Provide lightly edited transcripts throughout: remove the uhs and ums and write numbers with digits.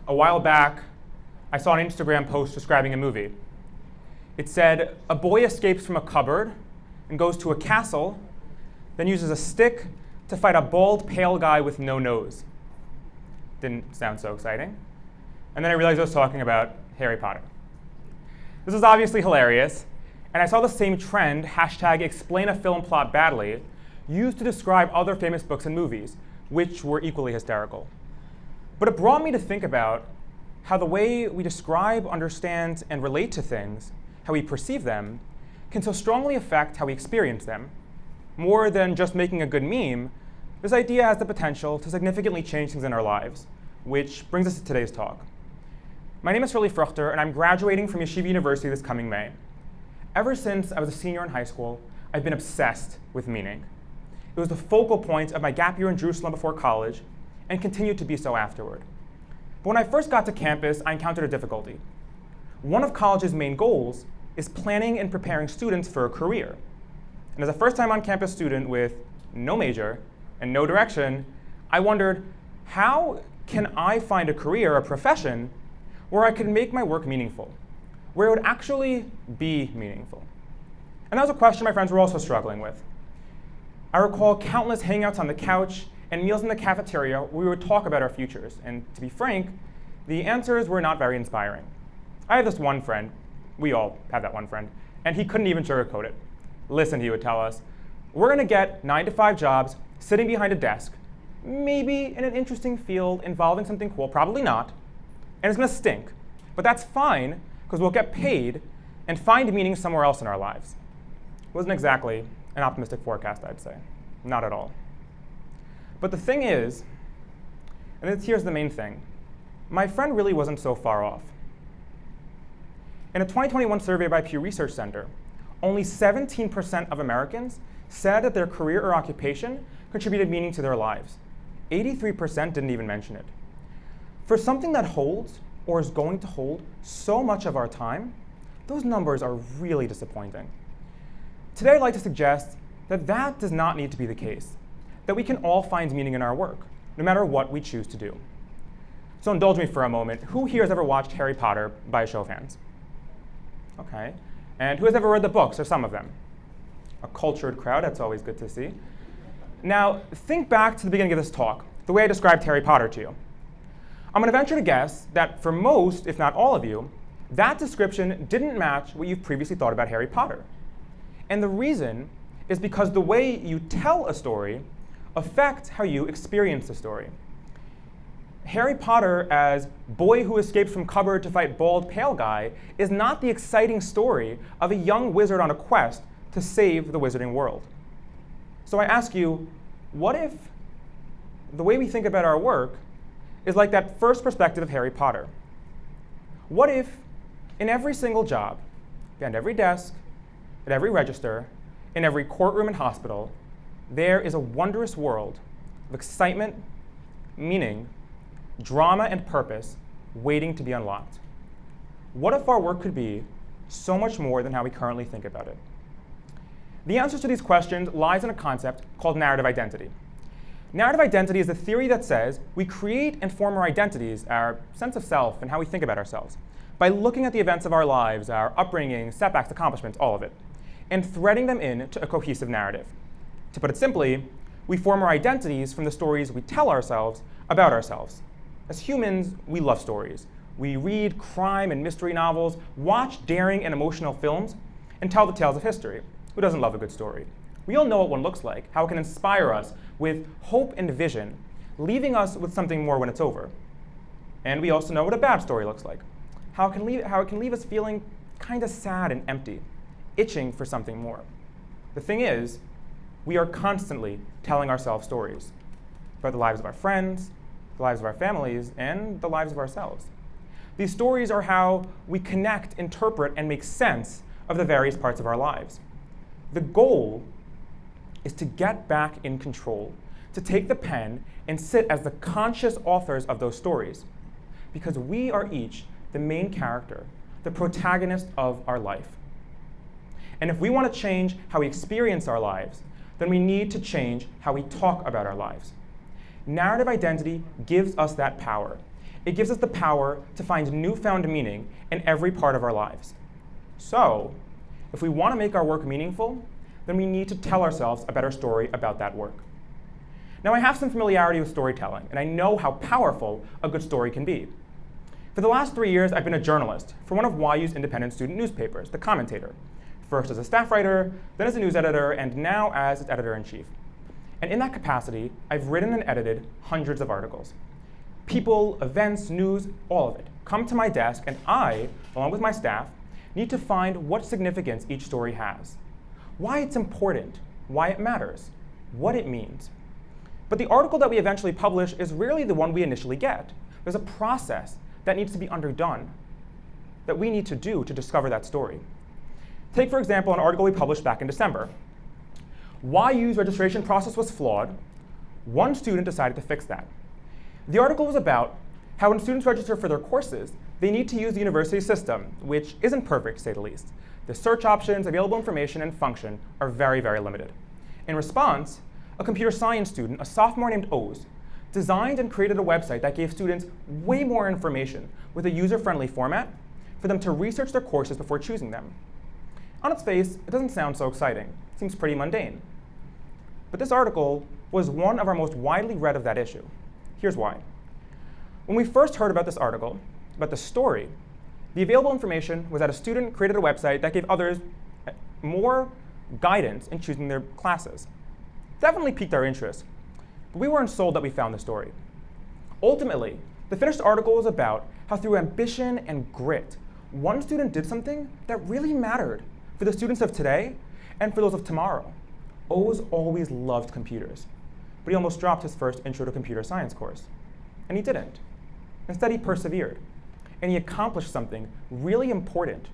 A while back, I saw an Instagram post describing a movie. It said, a boy escapes from a cupboard and goes to a castle, then uses a stick to fight a bald, pale guy with no nose. Didn't sound so exciting. And then I realized I was talking about Harry Potter. This is obviously hilarious, and I saw the same trend, hashtag explain a film plot badly, used to describe other famous books and movies, which were equally hysterical. But it brought me to think about how the way we describe, understand, and relate to things, how we perceive them, can so strongly affect how we experience them. More than just making a good meme, this idea has the potential to significantly change things in our lives, which brings us to today's talk. My name is Sruli Fruchter, and I'm graduating from Yeshiva University this coming May. Ever since I was a senior in high school, I've been obsessed with meaning. It was the focal point of my gap year in Jerusalem before college, and continued to be so afterward. But when I first got to campus, I encountered a difficulty. One of college's main goals is planning and preparing students for a career. And as a first-time on-campus student with no major and no direction, I wondered, how can I find a career, a profession, where I could make my work meaningful, where it would actually be meaningful? And that was a question my friends were also struggling with. I recall countless hangouts on the couch and meals in the cafeteria where we would talk about our futures. And to be frank, the answers were not very inspiring. I have this one friend, we all have that one friend, and he couldn't even sugarcoat it. Listen, he would tell us, we're going to get 9-to-5 jobs sitting behind a desk, maybe in an interesting field involving something cool, probably not, and it's going to stink. But that's fine, because we'll get paid and find meaning somewhere else in our lives. It wasn't exactly an optimistic forecast, I'd say. Not at all. But the thing is, and here's the main thing, my friend really wasn't so far off. In a 2021 survey by Pew Research Center, only 17% of Americans said that their career or occupation contributed meaning to their lives. 83% didn't even mention it. For something that holds, or is going to hold, so much of our time, those numbers are really disappointing. Today I'd like to suggest that that does not need to be the case, that we can all find meaning in our work, no matter what we choose to do. So indulge me for a moment. Who here has ever watched Harry Potter by a show of hands? Okay. And who has ever read the books, or some of them? A cultured crowd, that's always good to see. Now, think back to the beginning of this talk, the way I described Harry Potter to you. I'm going to venture to guess that for most, if not all of you, that description didn't match what you've previously thought about Harry Potter. And the reason is because the way you tell a story affects how you experience the story. Harry Potter as boy who escapes from cupboard to fight bald pale guy is not the exciting story of a young wizard on a quest to save the wizarding world. So I ask you, what if the way we think about our work is like that first perspective of Harry Potter? What if in every single job, behind every desk, at every register, in every courtroom and hospital, there is a wondrous world of excitement, meaning, drama, and purpose waiting to be unlocked? What if our work could be so much more than how we currently think about it? The answer to these questions lies in a concept called narrative identity. Narrative identity is a theory that says we create and form our identities, our sense of self, and how we think about ourselves, by looking at the events of our lives, our upbringing, setbacks, accomplishments, all of it, and threading them into a cohesive narrative. To put it simply, we form our identities from the stories we tell ourselves about ourselves. As humans, we love stories. We read crime and mystery novels, watch daring and emotional films, and tell the tales of history. Who doesn't love a good story? We all know what one looks like, how it can inspire us with hope and vision, leaving us with something more when it's over. And we also know what a bad story looks like, how it can leave us feeling kind of sad and empty, itching for something more. The thing is, we are constantly telling ourselves stories about the lives of our friends, the lives of our families, and the lives of ourselves. These stories are how we connect, interpret, and make sense of the various parts of our lives. The goal is to get back in control, to take the pen and sit as the conscious authors of those stories, because we are each the main character, the protagonist of our life. And if we want to change how we experience our lives, then we need to change how we talk about our lives. Narrative identity gives us that power. It gives us the power to find newfound meaning in every part of our lives. So, if we want to make our work meaningful, then we need to tell ourselves a better story about that work. Now, I have some familiarity with storytelling, and I know how powerful a good story can be. For the last 3 years, I've been a journalist for one of YU's independent student newspapers, The Commentator, first as a staff writer, then as a news editor, and now as its editor-in-chief. And in that capacity, I've written and edited hundreds of articles. People, events, news, all of it come to my desk, and I, along with my staff, need to find what significance each story has, why it's important, why it matters, what it means. But the article that we eventually publish is rarely the one we initially get. There's a process that needs to be underdone, that we need to do to discover that story. Take, for example, an article we published back in December. YU's registration process was flawed. One student decided to fix that. The article was about how when students register for their courses, they need to use the university system, which isn't perfect, to say the least. The search options, available information, and function are very, very limited. In response, a computer science student, a sophomore named Oz, designed and created a website that gave students way more information with a user-friendly format for them to research their courses before choosing them. On its face, it doesn't sound so exciting. It seems pretty mundane. But this article was one of our most widely read of that issue. Here's why. When we first heard about this article, about the story, the available information was that a student created a website that gave others more guidance in choosing their classes. Definitely piqued our interest, but we weren't sold that we found the story. Ultimately, the finished article was about how through ambition and grit, one student did something that really mattered for the students of today and for those of tomorrow. Oz always loved computers, but he almost dropped his first Intro to Computer Science course. And he didn't. Instead, he persevered, and he accomplished something really important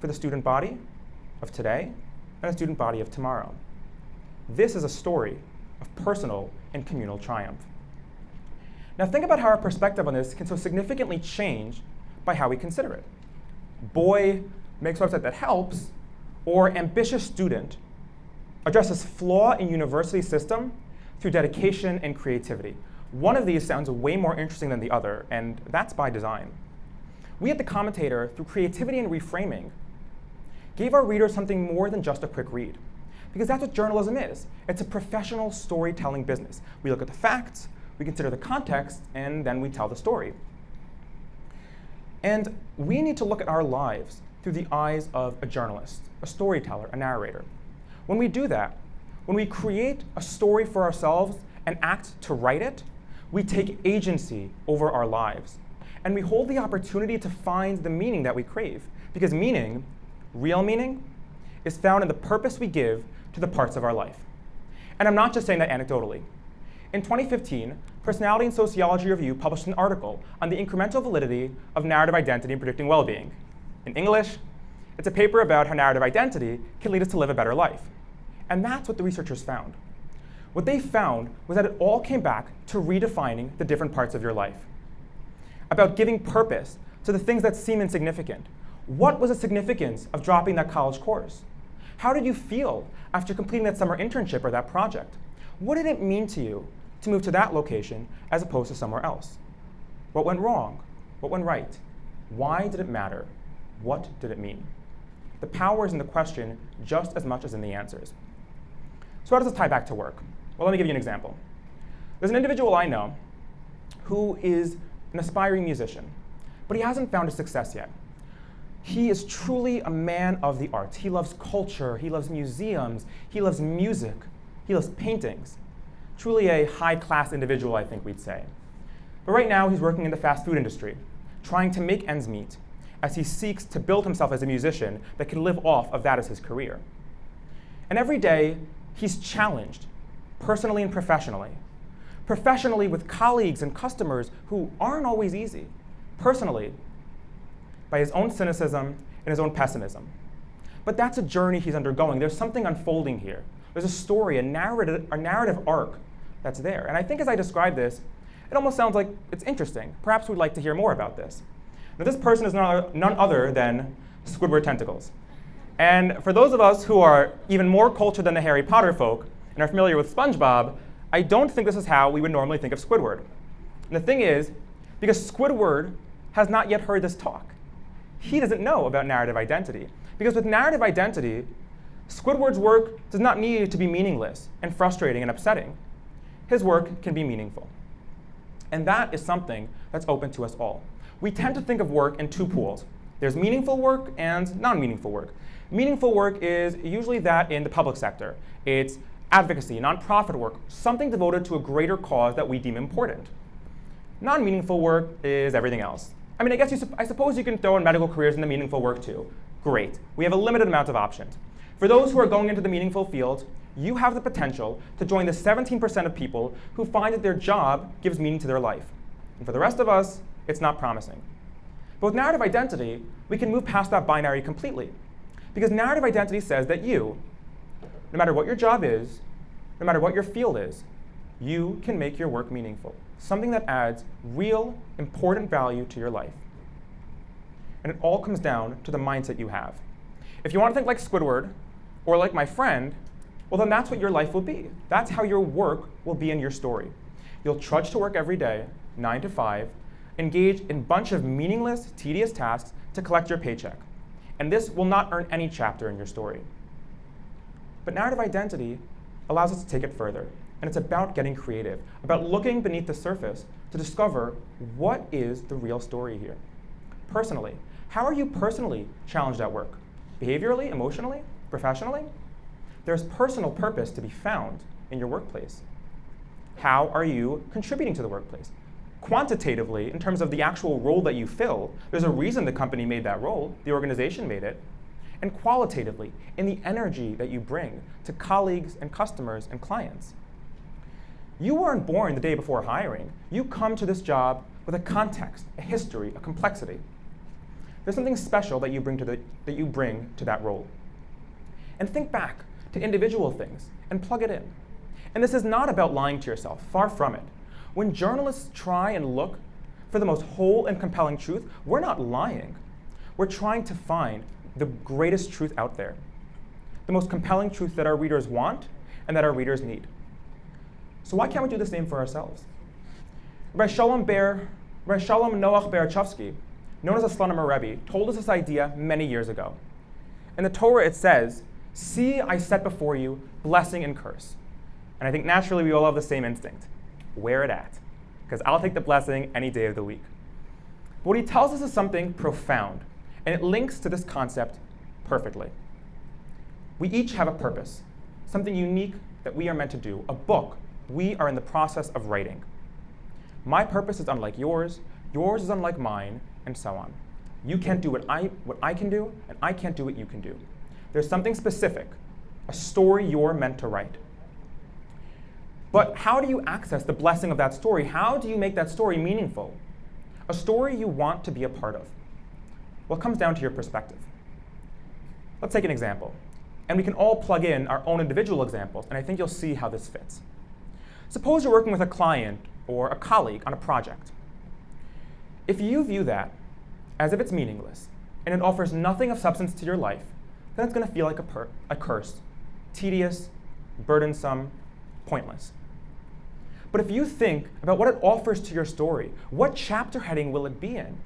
for the student body of today and the student body of tomorrow. This is a story of personal and communal triumph. Now think about how our perspective on this can so significantly change by how we consider it. Boy makes a website that helps, or ambitious student addresses flaw in university system through dedication and creativity. One of these sounds way more interesting than the other, and that's by design. We at The Commentator, through creativity and reframing, gave our readers something more than just a quick read. Because that's what journalism is. It's a professional storytelling business. We look at the facts, we consider the context, and then we tell the story. And we need to look at our lives through the eyes of a journalist, a storyteller, a narrator. When we do that, when we create a story for ourselves and act to write it, we take agency over our lives. And we hold the opportunity to find the meaning that we crave. Because meaning, real meaning, is found in the purpose we give to the parts of our life. And I'm not just saying that anecdotally. In 2015, Personality and Sociology Review published an article on the incremental validity of narrative identity in predicting well-being. In English, it's a paper about how narrative identity can lead us to live a better life. And that's what the researchers found. What they found was that it all came back to redefining the different parts of your life. About giving purpose to the things that seem insignificant. What was the significance of dropping that college course? How did you feel after completing that summer internship or that project? What did it mean to you to move to that location as opposed to somewhere else? What went wrong? What went right? Why did it matter? What did it mean? The power is in the question just as much as in the answers. So how does this tie back to work? Well, let me give you an example. There's an individual I know who is an aspiring musician, but he hasn't found his success yet. He is truly a man of the arts. He loves culture, he loves museums, he loves music, he loves paintings. Truly a high-class individual, I think we'd say. But right now, he's working in the fast food industry, trying to make ends meet as he seeks to build himself as a musician that can live off of that as his career. And every day, he's challenged, personally and professionally. Professionally with colleagues and customers who aren't always easy. Personally, by his own cynicism and his own pessimism. But that's a journey he's undergoing. There's something unfolding here. There's a story, a narrative arc that's there. And I think as I describe this, it almost sounds like it's interesting. Perhaps we'd like to hear more about this. Now, this person is none other than Squidward Tentacles. And for those of us who are even more cultured than the Harry Potter folk and are familiar with SpongeBob, I don't think this is how we would normally think of Squidward. And the thing is, because Squidward has not yet heard this talk. He doesn't know about narrative identity. Because with narrative identity, Squidward's work does not need to be meaningless and frustrating and upsetting. His work can be meaningful. And that is something that's open to us all. We tend to think of work in two pools. There's meaningful work and non-meaningful work. Meaningful work is usually that in the public sector. It's advocacy, nonprofit work, something devoted to a greater cause that we deem important. Non-meaningful work is everything else. I mean, I suppose you can throw in medical careers into meaningful work too. Great. We have a limited amount of options. For those who are going into the meaningful field, you have the potential to join the 17% of people who find that their job gives meaning to their life. And for the rest of us, it's not promising. But with narrative identity, we can move past that binary completely. Because narrative identity says that you, no matter what your job is, no matter what your field is, you can make your work meaningful. Something that adds real, important value to your life. And it all comes down to the mindset you have. If you want to think like Squidward, or like my friend, well then that's what your life will be. That's how your work will be in your story. You'll trudge to work every day, 9 to 5, engage in a bunch of meaningless, tedious tasks to collect your paycheck. And this will not earn any chapter in your story. But narrative identity allows us to take it further. And it's about getting creative, about looking beneath the surface to discover what is the real story here. Personally, how are you personally challenged at work? Behaviorally, emotionally, professionally? There's personal purpose to be found in your workplace. How are you contributing to the workplace? Quantitatively, in terms of the actual role that you fill, there's a reason the company made that role, the organization made it. And qualitatively, in the energy that you bring to colleagues and customers and clients. You weren't born the day before hiring. You come to this job with a context, a history, a complexity. There's something special that you bring to that role. And think back to individual things and plug it in. And this is not about lying to yourself, far from it. When journalists try and look for the most whole and compelling truth, we're not lying. We're trying to find the greatest truth out there, the most compelling truth that our readers want and that our readers need. So why can't we do the same for ourselves? Rabbi Shalom Noach Berachevsky, known as a Slonimer Rebbe, told us this idea many years ago. In the Torah it says, "See, I set before you blessing and curse." And I think naturally we all have the same instinct. Where it at? Because I'll take the blessing any day of the week. But what he tells us is something profound, and it links to this concept perfectly. We each have a purpose, something unique that we are meant to do, a book we are in the process of writing. My purpose is unlike yours is unlike mine, and so on. You can't do what I can do, and I can't do what you can do. There's something specific, a story you're meant to write. But how do you access the blessing of that story? How do you make that story meaningful? A story you want to be a part of. Well, it comes down to your perspective. Let's take an example. And we can all plug in our own individual examples, and I think you'll see how this fits. Suppose you're working with a client or a colleague on a project. If you view that as if it's meaningless, and it offers nothing of substance to your life, then it's going to feel like a curse, tedious, burdensome, pointless. But if you think about what it offers to your story, what chapter heading will it be in?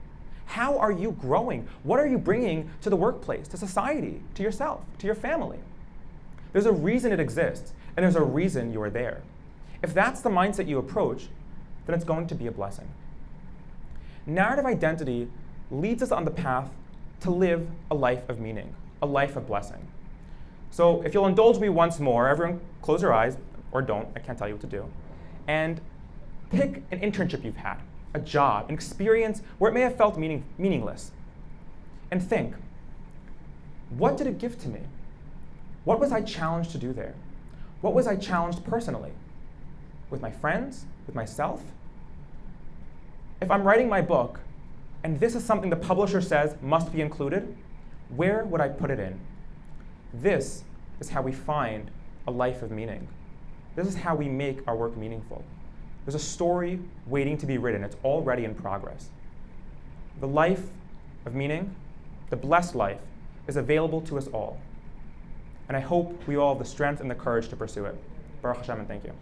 How are you growing? What are you bringing to the workplace, to society, to yourself, to your family? There's a reason it exists, and there's a reason you're there. If that's the mindset you approach, then it's going to be a blessing. Narrative identity leads us on the path to live a life of meaning, a life of blessing. So if you'll indulge me once more, everyone close your eyes, or don't, I can't tell you what to do, and pick an internship you've had, a job, an experience where it may have felt meaningless, and think, what did it give to me? What was I challenged to do there? What was I challenged personally? With my friends? With myself? If I'm writing my book, and this is something the publisher says must be included, where would I put it in? This is how we find a life of meaning. This is how we make our work meaningful. There's a story waiting to be written. It's already in progress. The life of meaning, the blessed life, is available to us all. And I hope we all have the strength and the courage to pursue it. Baruch Hashem, and thank you.